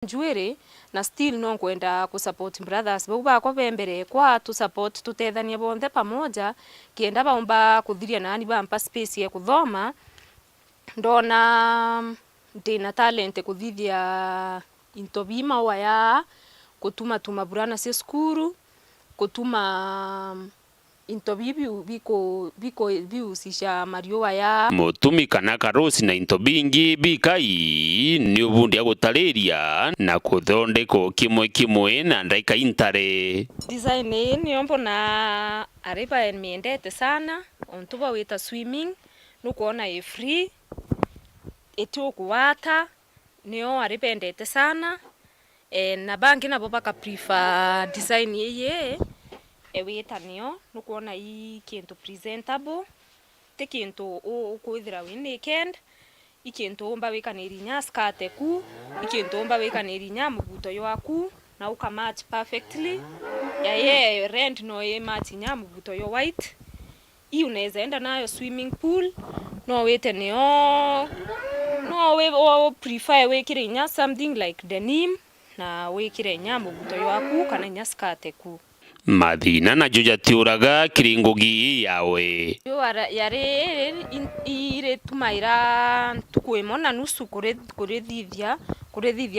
Njwiri na still no kwenda ku support brothers bauba ko bembere kwa tu support tutethania bonthe pamoja kienda baumba kuthiria nani bampa space ya kuthoma ndona ndina talent kuthithia intobima waya kutuma burana se skuru kutuma intobibi biko biusisha Mario waya mutumi kana karosi na into bingi bikai ni ubundi ya gutariria na kuthondeko kimwe na ndaika intare design ni ombo na ariba miendete sana ontuba wita swimming nukuona e free etu kuwata nio aripendete sana na bangi nabo baka prefer design yeye wita nio nukuona i kintu presentable te kintu ukuithira wi naked ikintu omba wikanirinya skate ku ikintu omba wikanirinya mubuto yaku na uka match perfectly ya ye rent no ye match nya mubuto yo white i unaweza enda nayo swimming pool no wete nio no we prefer we kirinya something like denim na we kirinya mubuto yaku kana nya skate ku mathina na juja tiuraga kiringogi yawe yo yare ire tumaira tukwemo na nusu kurethithia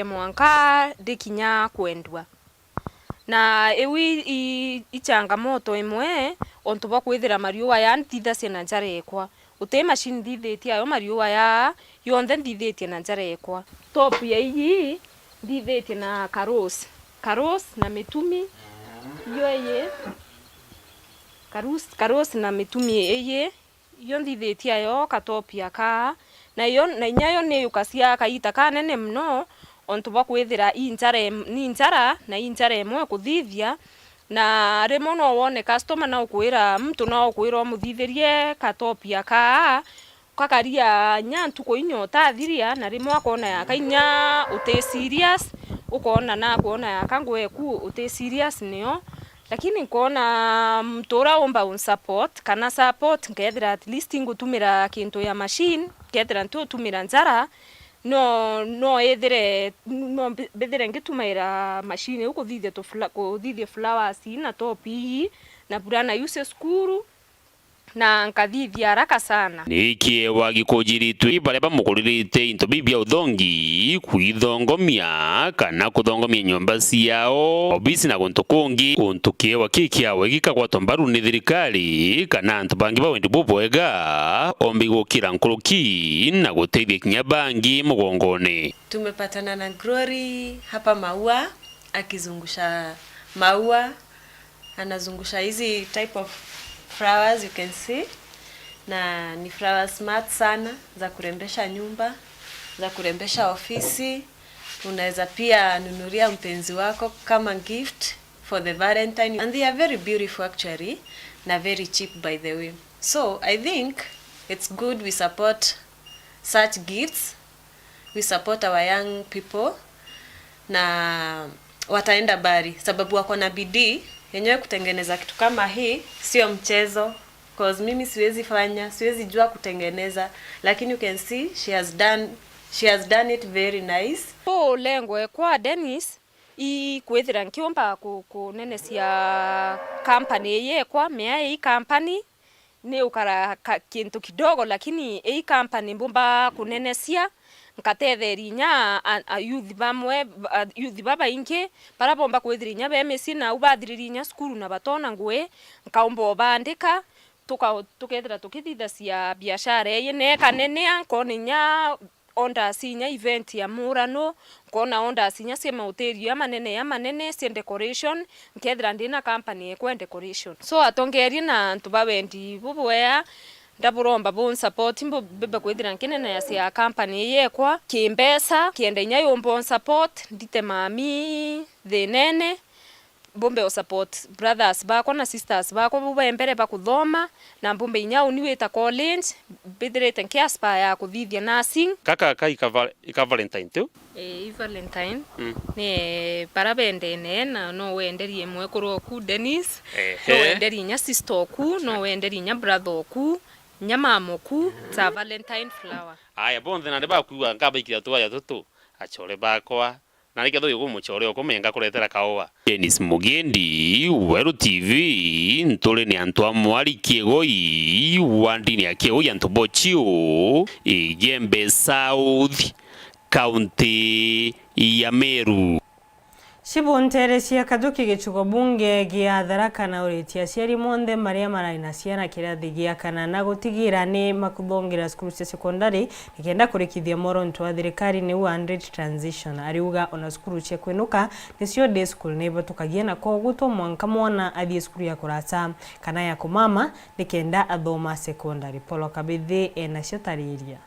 mwanka dekinya kwendwa na ewi ichangamoto imwe onto bakwithira Mario waya ntitha ciana njarekwa ute machine thithetia yo Mario waya yonthe nthithetie na njarekwa top ya iyi nthithetie na karos na mitumi yoye karos na mitumi eye yo nthithetia yo katopia ka na yo na nyayo ne ukasia kaita kanene mno onto bakwithira injara imwe kuthithia na remo no wone customer na ukwira mtu na ukwira muthithirie katopia ka kakaria nyantu ko inyota thiria na remo akona ya kainya uti serious ukona na kuona ya kangwe ku uti serious nio lakini nkona mtora omba un support kana support ngethira at least ngutumira kintu ya machine ngethira ntutumira njara no ethire no bedire ngitumaira machine uko thithia flowers na topi na burana use skuru na nkathithia haraka sana niki wagikujiritu bareba mukuririte into bibia uthongi kwithongomia kana kuthongomia nyumba ciao obisi na guntu kungi untu kiewa kikiawe gikagwatwa mbaru ni thirikari kana antu bangi bawendi bubwega ombi gukira nkuruki na guteithia kinya bangi mugongone. Tumepatana na Glory hapa Maua akizungusha maua, anazungusha hizi type of flowers you can see, na ni flowers smart sana za kurembesha nyumba, za kurembesha ofisi. Unaweza pia nunuria mpenzi wako kama gift for the Valentine, and they are very beautiful actually na very cheap by the way. So I think it's good we support such gifts, we support our young people na wataenda bari sababu wako na bidii yenyewe kutengeneza kitu kama hii sio mchezo, cause mimi siwezi jua kutengeneza, lakini you can see she has done it very nice. Lengo kwa Dennis kwethira nkiomba kunenesia company ye kwa mea hii company ni ukara kintu kidogo, lakini hii company mbomba kunenesia nkatetherinya youth baba inke para bomba kwethirinya bemesi na ubathirinya skuru na batona ngwe nkaomba bandika tukethira tukithithacia biashara ye ne kanene ankoninya onda sinya event ya murano kona onda sinya sema hoteli ya manene si decoration nkethira ndina company kwa decoration so atongeria na ntubawendi bubwea ndaburomba bon support mbo bebe kwithira nkinene ya cia company yekwa kimbesa kienda nya yombo support ndite mami the nene bombe o support brothers bako na sisters bako bube mbere bakuthoma na bombe inya uniweta college bidrete nkiaspa ya kuthithia nursing kaka ka Valentine tu Valentine ne parabende ne na no wenderie mwe kuroku Dennis no wenderie nya sister ku no wenderie nya brother ku nyama moku ta Valentine flower aya bonthe na bakuwa ngaba ikira tuwa ya tutu achole bakwa na rike thoyo kumuchore okumenga kuretera kaoba. Dennis Mugendi, Weru TV, ntole ni antu amwari kiegoi, wandini ya kiegoi antu bochio, Igembe South, County ya Meru. Shibuntere cia kajuki gichugo bunge gia Tharaka na uretia ciari monde maria maraina ciana kirathi gia kana na gutigira ni makuthongira skulu cia sekondari ikenda kurikithia moronto wa thirikari ni 100 transition ariuga ona skulu cia kwenuka nicio day school ne batukagia na koguto mwanka mwana athie skulu ya kurasa kana ya kumama nikenda athoma sekondari. Polo Kabithi ena ciotariria.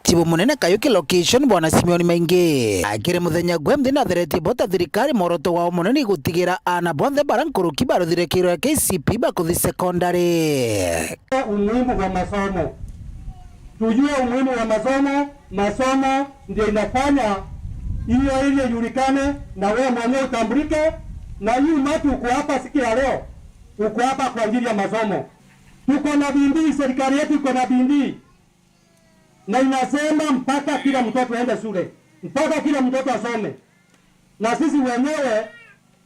Chibu munene Kayuki location bwana Simeoni Maingi akire muthenya gwemthi na thereti bota thirikari moroto wao munene gutigira ana bonthe barankuruki baruthire kiro ya KCP bakuthi secondary. Umuhimu wa masomo, tujue umuhimu wa masomo ndio inafanya hiyo ile julikane na wewe mwenyewe utambulike, na hii mtu uko hapa siku ya leo uko hapa kwa ajili ya masomo. Tuko na bidii, serikali yetu iko na bidii na inasema mpaka kila mtoto aende shule, mpaka kila mtoto asome, na sisi wenyewe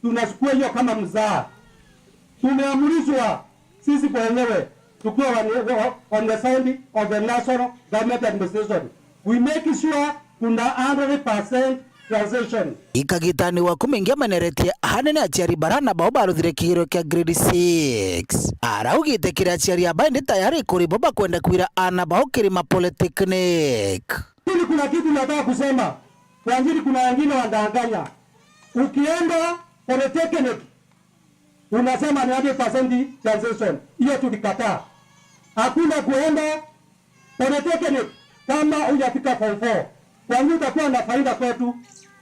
tunachukua hiyo kama mzaa. Tumeamrishwa sisi wenyewe tukiwa on the side of the national government administration, we make sure kuna 100% transition. Ikagitani wa kumingia maneretie hanene aciari barana bao baruthire kigiro kia grade 6 araugite kira aciari abaindi tayari kuriboba kwenda kwira ana bao kirima polytechnic. Hili kuna kitu nataka kusema kwa ajili kuna wengine wadanganya. Ukienda polytechnic unasema ni 100% transition, hiyo tulikataa. Hakuna kuenda polytechnic kama hujafika form 4. Kwa nini utakuwa na faida kwetu?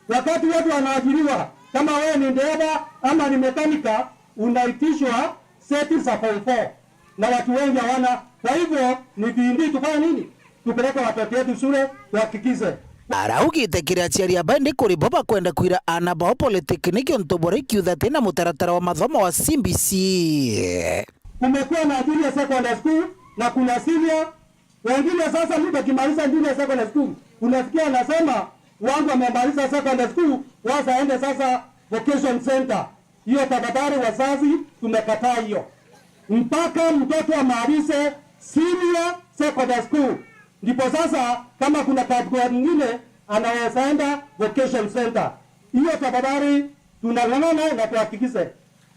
Wakati watu wanaajiriwa, kama wewe ni dereva ama ni mekanika, unaitishwa seti za form 4 na watu wengi hawana. Kwa hivyo ni bidii tufanye nini? Tupeleke watoto wetu shule tuhakikize. Araugite kira aciari abaindi kuriboba kwenda kwira ana bao polytechnic ontobore kiutha tena mutaratara wa mathomo wa CBC. Kumekuwa na junior secondary school na kuna senior. Wengine sasa mtu akimaliza junior secondary school unasikia anasema wangu amemaliza secondary school wazaende sasa vocation center. Hiyo tafadhali wazazi tumekataa hiyo. Mpaka mtoto amalize senior secondary school ndipo sasa kama kuna category nyingine anaweza enda vocation center. Hiyo tafadhali tunang'ang'ana na tuhakikishe.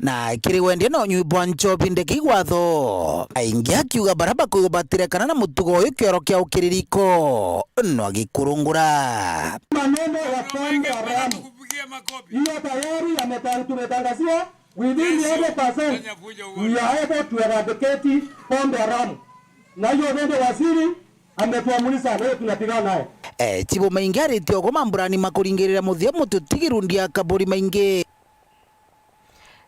Na kiri wendie no nyuibwa nchobi ndeki watho aingi akiuga baraba kubatire kana na mutugo uyu kioro kia ukiririko no agikurungura maneno ya pombe haramu. Hiyo tayari tumetangazia within 100% we are able to eradicate pombe haramu, na hiyo wende waziri ametuamulisha leo tunapigana naye. Chibo Maingi arite ogoma mburani makuringirira muthia mututigirundia kaburi Maingi.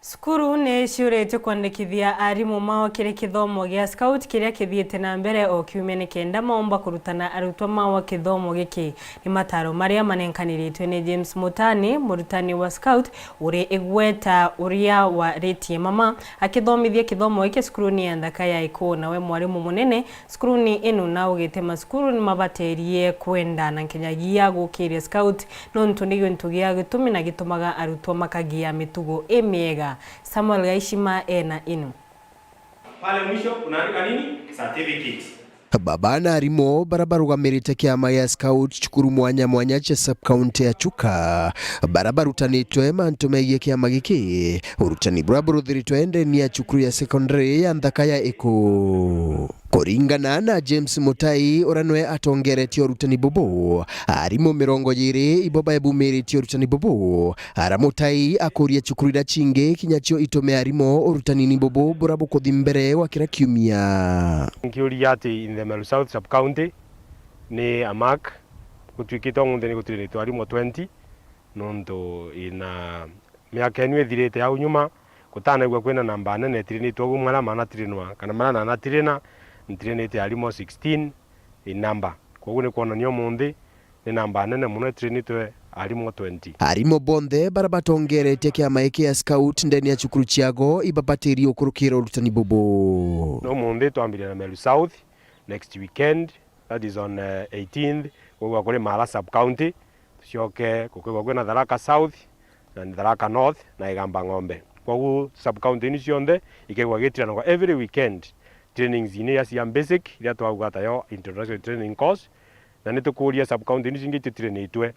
Skuru ne ciurete kwandikithia arimu mao kiri kithomo gia scout kiria kithiete na mbere o kiumene kenda maomba kurutana arutwa mao kithomo giki ni mataro maria manenkaniritwe ni James Mutani murutani wa scout uri igweta uria wa retie mama akithomithia kithomo giki skuru ni andaka ya iko na we mwarimu munene skuru ni inu na ugite maskuru ni mabaterie kwenda na kinyagia gukiria scout no ntunigwe ntugia gitumi na gitumaga arutwa makagia mitugo emiega. Samuel Gaishima ena inu. Pale mwisho unaandika nini? Certificate. Babana arimo barabarugamirite kiama ya scout chukuru mwanya cha sub county ya Chuka barabarutanitwe mantumegie kiama giki urutani buraburuthiritwe ndeni ya chukuru ya secondary ya Nthaka ya Iko. Kuringana na James Mutai uranwe atongeretio rutani bobo arimo 20 iboba ebumiriti rutani bobo aramutai akuria chukurira chinge kinyacho itome arimo urutani ni bobo burabukuthi mbere wa kira kiumia. Nkiuriati in the Meru South sub county ni amak kutwikito ngunde ni kutirito arimo 20 nondo ina miaka enu ethirite au nyuma kutana igwa kwena namba nene tirinitwo gumwana mana tirinwa kana mana na tirina ntirinite arimo 16 in number koguo ni kuonanio mundi ni namba nene muno tirinitwe arimo 20 arimo bonthe barabatongeretie kiama iki ya scout ndeni ya chukuru chiago ibapatirio ukurukira urutani bobo no mundi twambire na Meru South next weekend, that is on 18th, koguo kuri Mara sub county tushoke kukiwa kwina Tharaka South na Tharaka North na igamba ng'ombe kwa sub county ni cionthe ikegwa gitirana kwa every weekend trainings ini ya cia basic ya twagata yo introductory training course na nitukuria sub county ni cingi titrenitwe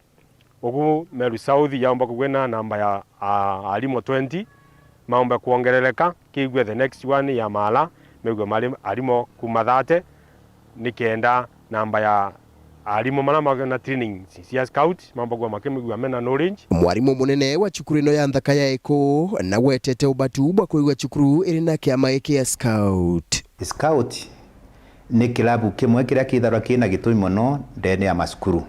ogu Meru South yaomba kugwena namba ya alimo 20 maomba kuongereleka kigwe the next one ya mala megwe alimo kumathate nikenda namba ya alimo mana na training cia scout mambo gwa makemigwa mena knowledge. Mwarimu munene wa cukuru ino ya Nthaka ya Eko na wetete ubatu bwa kuigwa cukuru iri na kiama iki ya scout. Scout ni kilabu kimwe kiria kitharwa kina gitui muno ndene ya masukuru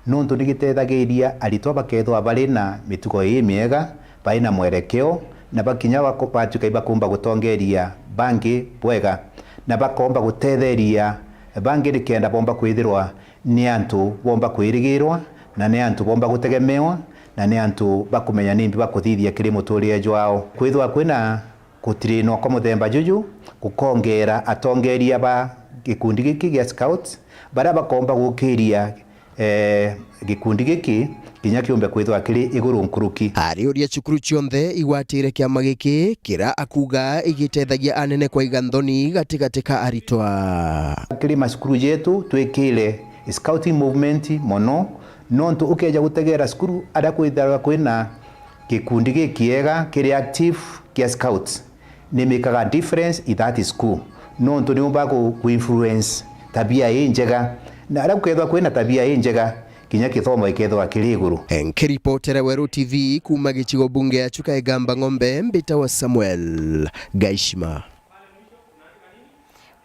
nuntu nigitethagiria aritwa bakethwa bari na mitugo ii miega bari na mwerekeo na bakinya bakopatuka ibakumba gutongeria bangi bwega na bakomba gutetheria bangi rikenda bomba kwithirwa ni antu bomba kwirigirwa na ni antu bomba gutegemewa na ni antu bakumenya nimbi bakuthithia kiri muturie jwao kwithwa kwina kutirino kwa muthemba juju gukongera atongeria ba gikundi giki gya scouts bara bakomba gukiria gikundi giki kinya kiumbe kwithwa kiri iguru nkuruki. Ariuria cukuru cionthe igwatire kiama giki kira akuga igitethagia anene kwa iganthoni gatigatika aritwa kiri masukuru yetu twikire scouting movement mono nontu ukeja gutegera skuru ara kwithara kwina gikundi gikiega kiri active kia scouts ni mekaga difference in that school nontu ni umbago ku-influence tabia njega na ara kwethwa kwina tabia njega kinya kithomo ikethwa kiri iguru. Nkiripotera Weru TV kuma gichigo bunge ya Chuka igamba ng'ombe mbita wa Samuel Gaishima.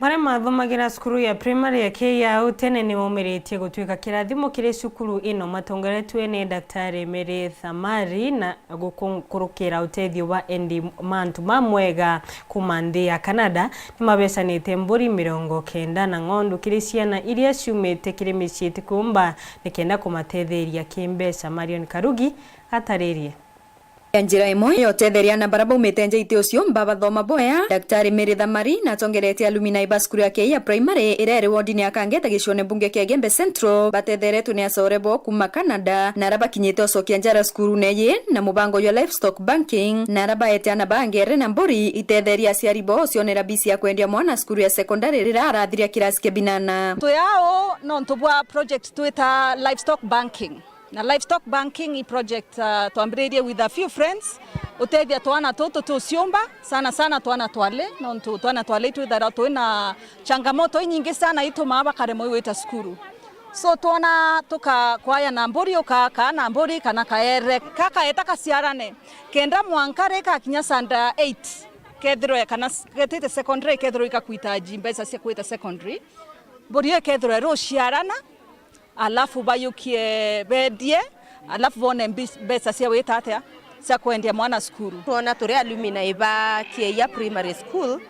Mare mathomagira cukuru ya primary ya Kenya utene ni momeretie gutwika kirathimo kiri cukuru ino matongeretwe ni Daktari Mary Thamari na gukurukira utethio wa endi mantu mamwega kuma nthi ya Canada ni mabecanite mburi 90 na ng'ondu kiri ciana iria ciumite kiri miciiti kumba nikenda kumatetheria kimbeca. Marion Karugi ataririe njira imwe yotetheria na baraba umite njeite ucio mbabathoma boya Daktari Mary Thamari na tongerete alumni ibasukuru yake ya primary irere wardini ya Kangeta gicione bunge kia Gembe Central batetheretu ni asorebo kuma Canada na raba kinyite ucokia njara skuru neye na mubango ya livestock banking na raba etiana bangere na mburi itetheria aciari bo cionera bisi ya kwendia mwana skuru ya secondary rira arathiria kirasi kia binana tuyao no ntubwa project twita livestock banking. Na livestock banking project tuambiririe with a few friends utethia twana toto tuciumba sana twana twale no twana twale twithara twina changamoto nyingi sana ituma bakaremo wita skuru so twana tuka kwaya na mburi ukaka na mburi kana kaere kaka etaka ciarane kenda mwankare ka kinya sanda 8 kethiro kana getete secondary kethiro ikakuitaji mbeca cia kwita secondary mburi kethiro ro ciarana alafu bayukie bedie alafu bone mbeca cia wita atia cia kwendia mwana skuru. Tuona turi alumni iba kia primary school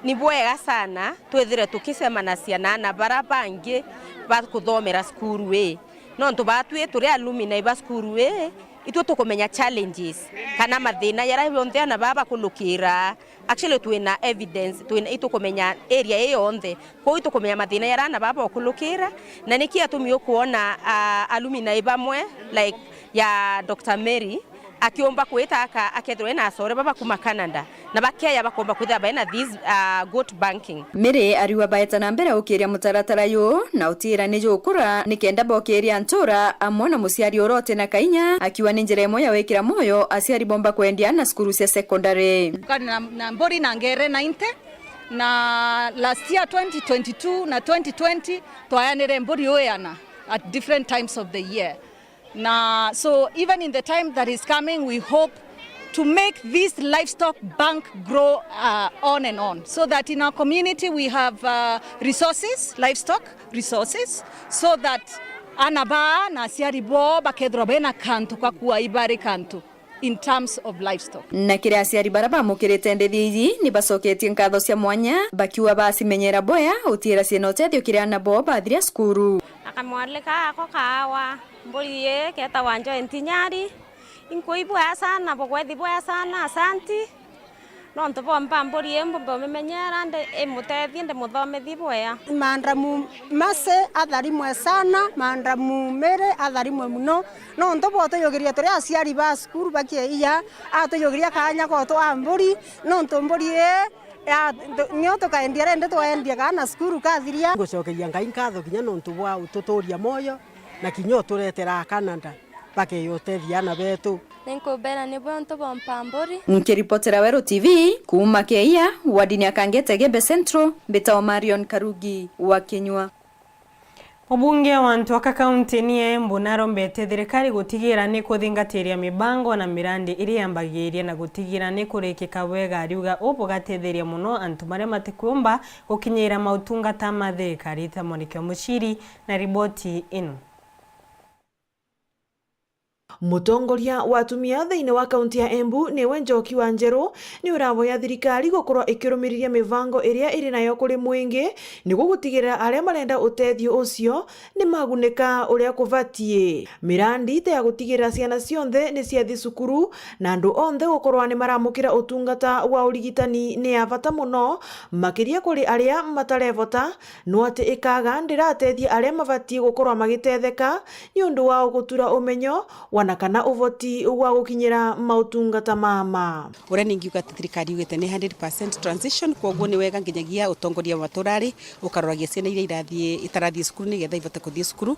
ni bwega sana twethire tukicemana ciana na barabangi bakuthomera skuru we no ntubatuye turi alumni iba skuru we itu tukumenya challenges kana mathina yara yonthe na baba kulukira actually tuina evidence tuina itu kumenya area yonthe kwa itu kumenya mathina yara na baba kulukira na nikia tumio kuona alumni bamwe like ya Dr. Mary akiomba kwita akethwe na asore baba kuma Canada na bakeya bakomba kwitha baina this goat banking. Mary ariwa baeta na mbere ukiria mutaratara yo na utira ni jukura nikenda bokeria ntura amona musiari orote na kainya akiwa ni njira moya wekira moyo asiari bomba kwendia na skuru cia secondary na mbori na ngere 90 na last year 2022 na 2020 twayanire mbori oyana at different times of the year. Now, so even in the time that is coming, we hope to make this livestock bank grow on and on, so that in our community we have resources, livestock resources, so that anaba na siaribo bakedrobe na kantu kwa kuwa ibari kantu in terms of livestock. Na kire aciari baraba mukirite ndethi ni bacoketie nkatho cia mwanya bakiwa basimenyera boya utira cieno tethio kire anabo bathiria skuru akamwalika ako kawa mburiye keta wanjo entinyari inkuibwa sana bogwethi bwa sana asanti no ntubomba mburi embo bomenyera nde emutethi nde muthomethi bwea mandamu mase atharimwe sana mandamu mere atharimwe muno no ntubo tuyogiria turi aciari ba skuru bakiia atuyogiria kanya ko to amburi no ntumburi nyo tukaendia rende twaendia kana skuru kathiria ngucokeria ngai nkatho kinya no ntubwa ututuria moyo na kinyo turetera Canada bakeyotethia na betu Ninkubera nibwo ntubompa mburi. Nikiripotera Weru TV kuuma Keia wadini akangete Gembe Central Betao Marion Karugi wa Kenywa. Obunge wa Ntoka kaunti ni Embu narombete thirikari gutigira ni kuthingatĩria mibango na mirandi iri ambagiria na gutigira ni kurekeka wega ariuga ubugatetheria muno antu maria matikumba gukinyira mautungata ma thirikari ta Monica Muchiri na riboti ino. Mutongoria wa atumia thiini wa kaunti ya Embu niwe Njoki wa Njeru ni uravoya thirikari gukorwo ikirumiriria mivango iria iri nayo kuri mwingi niguo gutigirira aria marenda utethio ucio ni maguneka uria kuvatie. Mirandi te ya gutigirira ciana cionthe ni ciathi cukuru na andu onthe gukorwo ni maramukira utungata wa urigitani ni ya bata muno makiria kuri aria matarevota no ati ikaga ndiratethia aria mavatie gukorwo magitetheka ni undu wa gutura umenyo na kana uvoti wa gukinyira mautungata mama. Ura ningiuga thirikari ugite ni 100% transition kwoguo ni wega nginyagia utongoria wa maturari ukaroragia ciana iria itarathie cukuru ni getha ivote kuthie cukuru.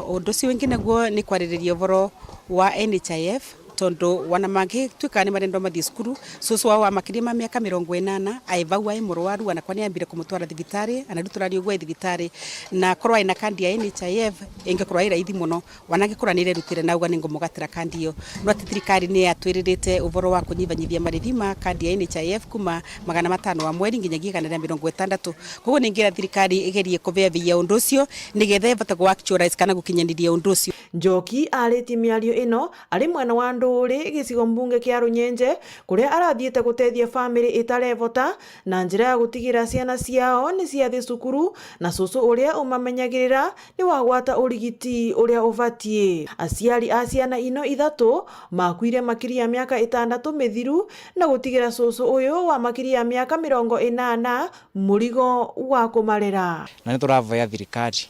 Undu cio wingi naguo ni kwaririria uvoro wa NHIF tondu wana mangi twika ni marendo mathie cukuru susu wao makiria ma miaka 80 aivau ai murwaru ana kwani ambire kumutwara thibitari ana duturari ugwe thibitari na korwa ina kandi ya NHIF ingekorwa ira ithi muno wanangi kuranire rutire na uga ningo mugatira kandi yo no thirikari ni atwiririte uvoro wa kunyivanyithia marithi ma kandi ya NHIF kuma 500 wa mweri nginyagia 160 koguo ningira thirikari igerie kuvevia undu ucio nigetha ivote ku actualize kana gukinyaniria undu ucio. Njoki ariti miario ino ari mwana wa nduri gicigo mbunge kia Runyenje kuria arathiete gutethia family itarevota na njira ya gutigira ciana ciao ni ciathi cukuru na susu uria umamenyagirira ni wagwata urigiti uria uvatie. Aciari a ciana ino Ithatu makuire makiria miaka 6 mithiru na gutigira susu uyu wa makiria miaka 80 murigo wa kumarera. Na ni turavoya thirikari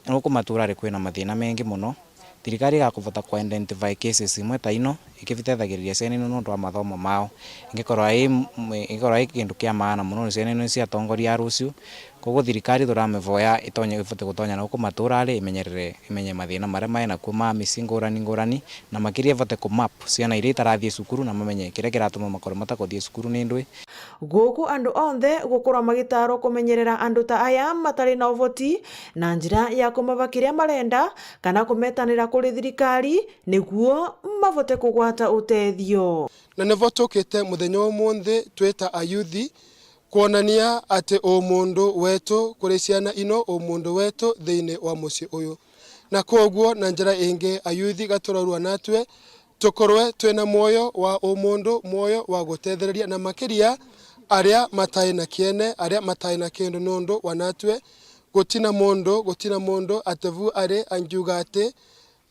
nuko maturare kwina mathina mengi muno thirikari gakuvota ku identify cases imwe ta ino ikivitethagiriria ciana ino nundu wa mathomo mao ingikora kindu kia maana muno ciana ino cia tongoria ruciu koguo thirikari turamevoya itonye ivote gutonya na maturare imenye mathina maria maina kuma misingurani ngurani na makiria ivote ku map ciana iria itarathie cukuru na mamenye kiria kiratuma makoro matakuthie cukuru ni ndwi guku andu onthe gukorwa magitaro kumenyerera andu ta aya matari na uvoti na njira ya kumava kiria marenda kana kumetanira kuri thirikari niguo mavote kugwata utethio. Na nevotukite muthenya umuthi twita ayuthi kuonania ati o mundu wetu kuri ciana ino o mundu wetu thiini wa muci uyu na koguo na njira ingi ayuthi gaturarua natwe tukorwe twina moyo wa o mundu moyo wa gutethereria na makiria aria matai na kiene aria matai na kindu nundu wanatwe gutina mundu atevu ari angiuga ati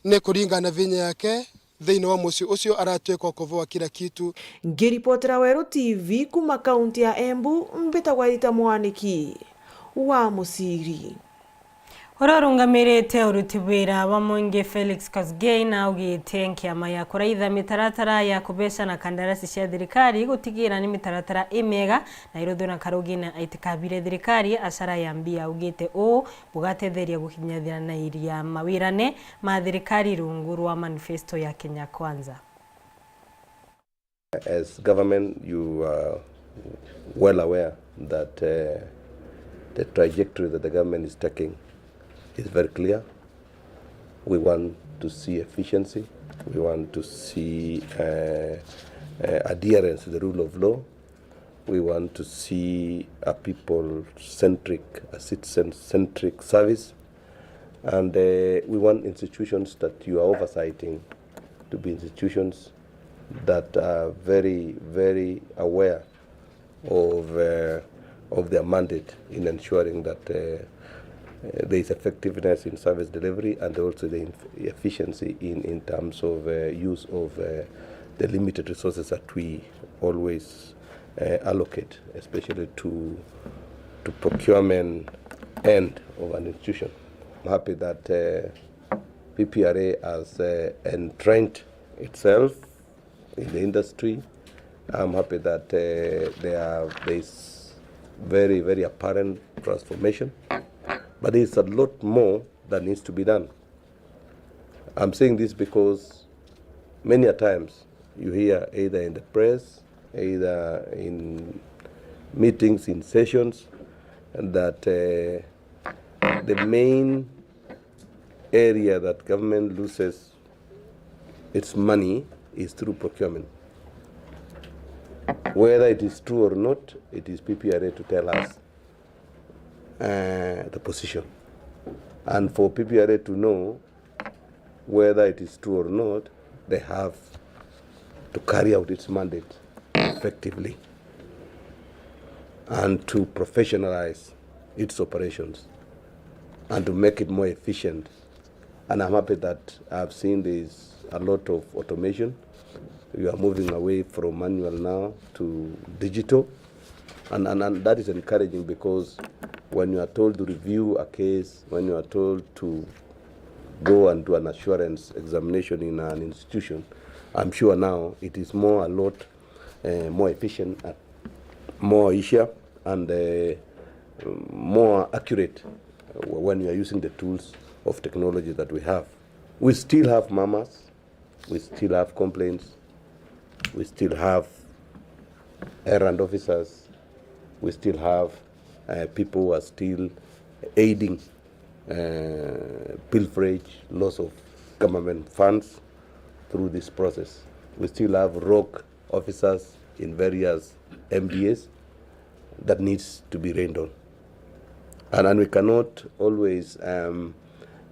ne kuringana vinya yake thiini wa muci ucio aratweka kuvoa kila kitu. Ngiripotera Weru TV kuma kaunti ya Embu mbitagwa ita mwaniki wa Musiri. Urarungamirite uruti wira wa mwingi Felix Kosgei na ugite nkiama ya kuraitha mitaratara ya kubesha na kandarasi cia thirikari gutigira ni mitaratara imega na iruthuna Karugi na aitikabire thirikari ashara ya mbia ugite o bugatetheria gukinyathira na iria mawirane ma thirikari rungu rwa manifesto ya Kenya Kwanza. As government, you are well aware that the trajectory that the government is taking is very clear. We want to see efficiency. We want to see adherence to the rule of law. We want to see a people-centric, a citizen-centric service. And we want institutions that you are oversighting to be institutions that are very, very aware of their mandate in ensuring that there is effectiveness in service delivery and also the efficiency in terms of use of the limited resources that we always allocate, especially to procurement end of an institution. I'm happy that PPRA has entrenched itself in the industry. I'm happy that there is very, very apparent transformation, but there's a lot more that needs to be done. I'm saying this because many a times you hear either in the press, either in meetings, in sessions, that the main area that government loses its money is through procurement. Whether it is true or not, it is PPRA to tell us the position. And for PPRA to know whether it is true or not, they have to carry out its mandate effectively and to professionalize its operations and to make it more efficient. And I'm happy that I've seen there's a lot of automation. We are moving away from manual now to digital. And that is encouraging, because when you are told to review a case, when you are told to go and do an assurance examination in an institution, I'm sure now it is a lot more efficient, more easier, and more accurate when you are using the tools of technology that we have. We still have murmurs, we still have complaints, we still have errand officers, we still have people who are still aiding pilferage, loss of government funds through this process. We still have rogue officers in various MDAs that needs to be reined on. And we cannot always become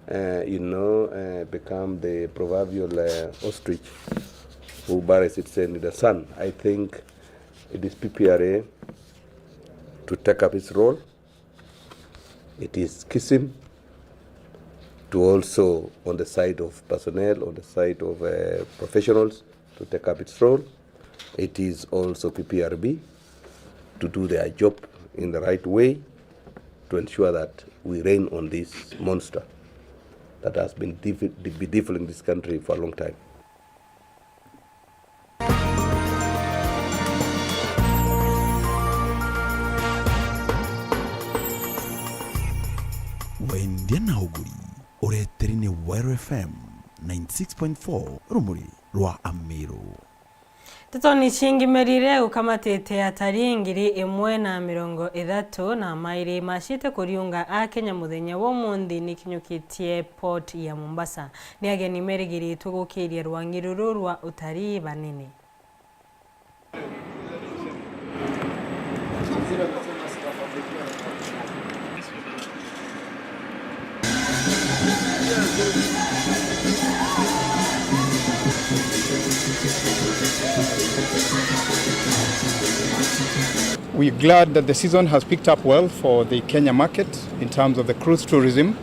the proverbial ostrich who buries its head in the sun. I think it is PPRA to take up its role. It is KISIM to also, on the side of personnel, on the side of professionals, to take up its role. It is also PPRB to do their job in the right way, to ensure that we rein on this monster that has been bedeviling this country for a long time. Wendia na uguri ureteri ni Weru FM 96.4 rumuri rwa Amiru. Totoni chingi merire ukamatete atari ngiri imwe na mirongo ithatu na mairi mashite kuriunga a Kenya muthenya wo mundi ni kinyukitie port ya Mombasa. Ni ageni merigiri tugukiria rwangiruru rwa utari banini. We're glad that the season has picked up well for the Kenya market in terms of the cruise tourism.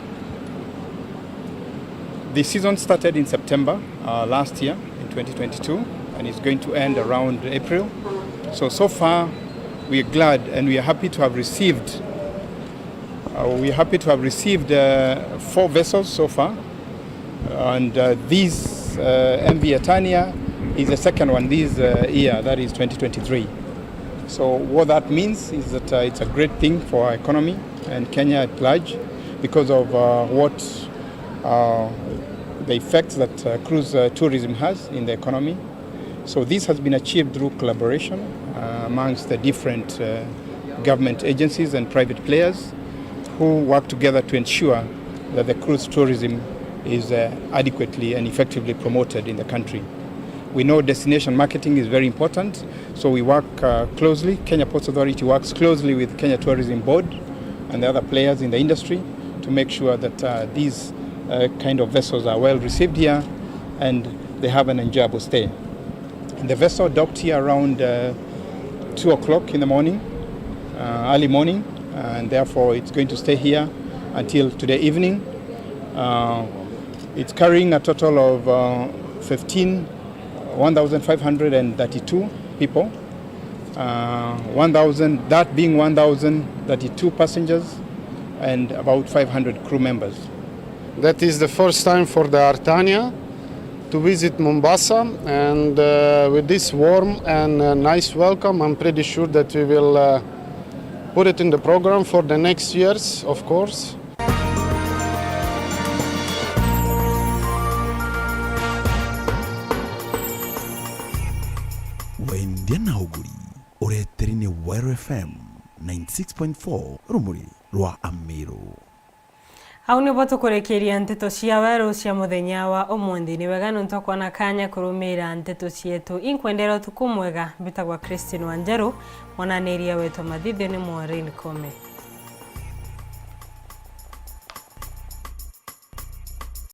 The season started in September last year, in 2022, and it's going to end around April. So far, we are glad and we are happy to have received 4 vessels so far. And this MV Atania is the second one this year, that is 2023. So what that means is that it's a great thing for our economy and Kenya at large, because of the effects that cruise tourism has in the economy. So this has been achieved through collaboration amongst the different government agencies and private players who work together to ensure that the cruise tourism is adequately and effectively promoted in the country. We know destination marketing is very important, so we work closely. Kenya Ports Authority works closely with Kenya Tourism Board and the other players in the industry to make sure that these kind of vessels are well received here and they have an enjoyable stay. The vessel docked here around 2 o'clock in the morning, early morning, and therefore it's going to stay here until today evening. It's carrying a total of 15 1,532 people. 1,000, that being 1,032 passengers and about 500 crew members. That is the first time for the Artania to visit Mombasa, and with this warm and nice welcome, I'm pretty sure that we will put it in the program for the next years, of course. Wendia na uguri ureteri ni Weru FM 96.4 rumuri rwa Amiru. Au ni boto kurekeria nteto cia Weru cia muthenya wa umuthi ni wega ntokuwa na kanya kurumira nteto cietu inkwendera tukumwega bitagwa Christine Wanjeru mwananiria wetu mathithio ni Maureen Kome.